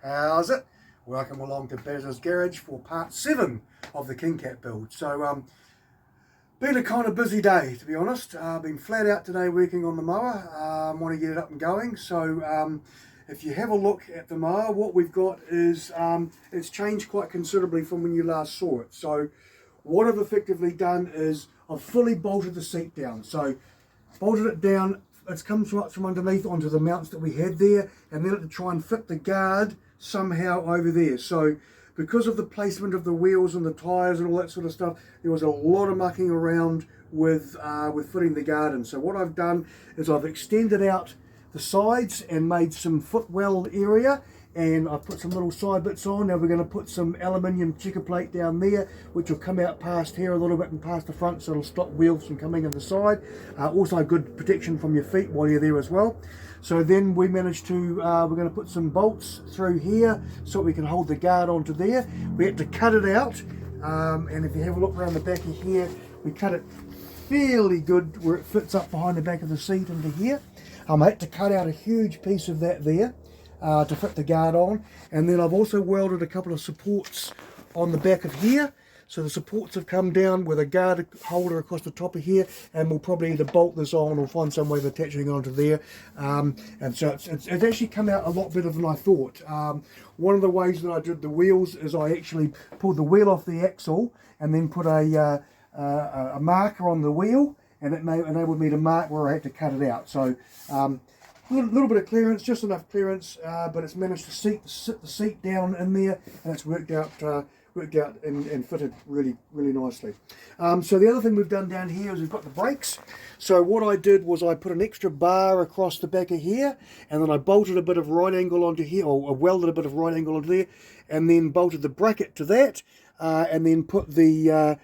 How's it? Welcome along to Bez's Garage for part 7 of the Kingkat build. So, been a kind of busy day, to be honest. Been flat out today working on the mower. Want to get it up and going. So, if you have a look at the mower, what we've got is it's changed quite considerably from when you last saw it. So, what I've effectively done is I've fully bolted the seat down. So, bolted it down. It's come from underneath onto the mounts that we had there, and then to try and fit the guard somehow over there. So because of the placement of the wheels and the tyres and all that sort of stuff, there was a lot of mucking around with fitting the guard in. So what I've done is I've extended out the sides and made some footwell area, and I've put some little side bits on. Now we're going to put some aluminium checker plate down there, which will come out past here a little bit and past the front, so it'll stop wheels from coming in the side. Also good protection from your feet while you're there as well. So then we managed to, we're going to put some bolts through here so we can hold the guard onto there. We had to cut it out, and if you have a look around the back of here, we cut it fairly good where it fits up behind the back of the seat into here. I had to cut out a huge piece of that there to fit the guard on, and then I've also welded a couple of supports on the back of here. So the supports have come down with a guard holder across the top of here, and we'll probably either bolt this on or find some way of attaching it onto there. And so it's actually come out a lot better than I thought. One of the ways that I did the wheels is I actually pulled the wheel off the axle and then put a marker on the wheel, and it enabled me to mark where I had to cut it out. So a little bit of clearance, just enough clearance, but it's managed to sit the seat down in there, and it's worked out and fitted really nicely. So the other thing we've done down here is we've got the brakes. So what I did was I put an extra bar across the back of here, and then I bolted a bit of right angle onto here, or welded a bit of right angle onto there, and then bolted the bracket to that, and then put the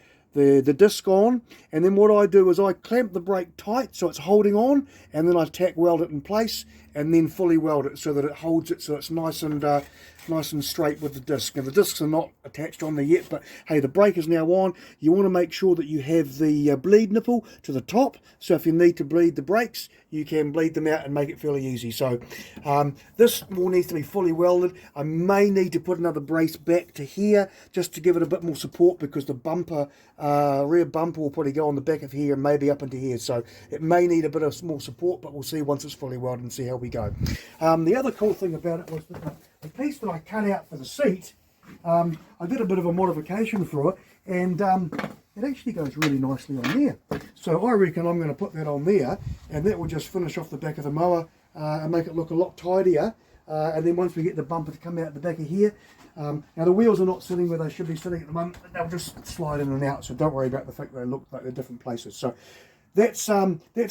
disc on. And then what I do is I clamp the brake tight so it's holding on, and then I tack weld it in place and then fully weld it so that it holds it so it's nice and straight with the disc. And the discs are not attached on there yet, but hey, the brake is now on. You want to make sure that you have the bleed nipple to the top, so if you need to bleed the brakes, you can bleed them out and make it fairly easy. So this all needs to be fully welded. I may need to put another brace back to here just to give it a bit more support, because the bumper, rear bumper, will probably go on the back of here and maybe up into here. So it may need a bit of more support, but we'll see once it's fully welded and see how we go. The other cool thing about it was that the piece that I cut out for the seat, I did a bit of a modification for it, and it actually goes really nicely on there. So I reckon I'm going to put that on there, and that will just finish off the back of the mower and make it look a lot tidier. And then once we get the bumper to come out the back of here, now the wheels are not sitting where they should be sitting at the moment, but they'll just slide in and out, so don't worry about the fact that they look like they're different places. So that's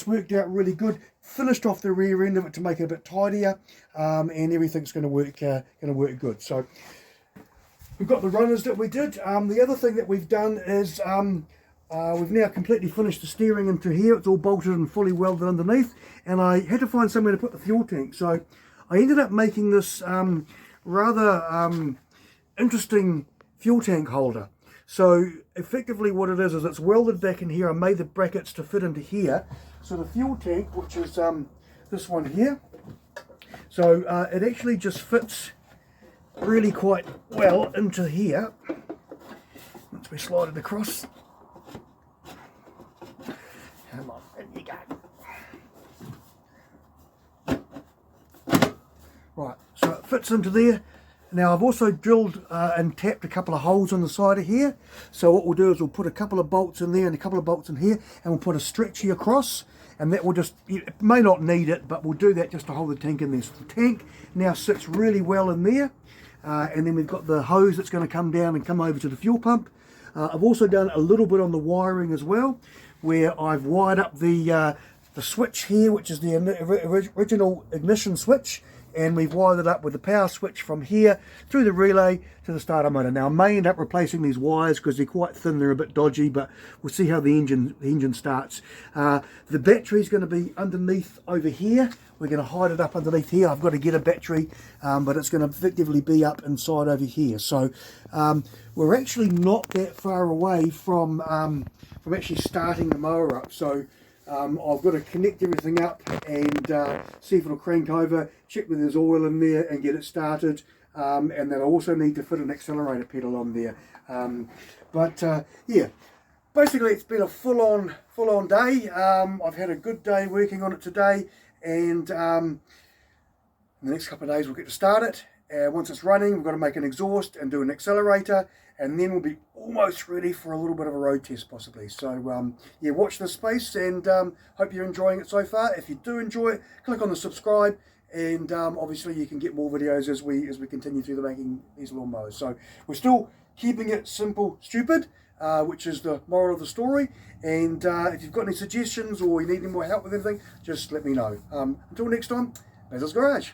worked out really good. Finished off the rear end of it to make it a bit tidier, and everything's going to work good. So we've got the runners that we did. The other thing that we've done is we've now completely finished the steering into here. It's all bolted and fully welded underneath, and I had to find somewhere to put the fuel tank. So I ended up making this rather interesting fuel tank holder. So effectively what it is it's welded back in here. I made the brackets to fit into here. So the fuel tank, which is this one here, so it actually just fits really quite well into here. Once we slide it across. Come on, in you go. Right, so it fits into there. Now I've also drilled and tapped a couple of holes on the side of here. So what we'll do is we'll put a couple of bolts in there and a couple of bolts in here, and we'll put a stretchy across, and that will just, it may not need it, but we'll do that just to hold the tank in there. So the tank now sits really well in there, and then we've got the hose that's going to come down and come over to the fuel pump. I've also done a little bit on the wiring as well, where I've wired up the switch here, which is the original ignition switch, and we've wired it up with the power switch from here through the relay to the starter motor. Now I may end up replacing these wires because they're quite thin, they're a bit dodgy, but we'll see how the engine starts. The battery is going to be underneath over here. We're going to hide it up underneath here. I've got to get a battery, but it's going to effectively be up inside over here. So we're actually not that far away from actually starting the mower up. So I've got to connect everything up and see if it'll crank over, check whether there's oil in there and get it started. and then I also need to fit an accelerator pedal on there. Yeah, basically it's been a full-on day. I've had a good day working on it today, and in the next couple of days we'll get to start it. Once it's running, we've got to make an exhaust and do an accelerator, and then we'll be almost ready for a little bit of a road test possibly. So yeah, watch this space, and hope you're enjoying it so far. If you do enjoy it, click on the subscribe, and obviously you can get more videos as we continue through the making these lawnmowers. So we're still keeping it simple, stupid, which is the moral of the story. And if you've got any suggestions or you need any more help with anything, just let me know. Until next time, Basil's Garage.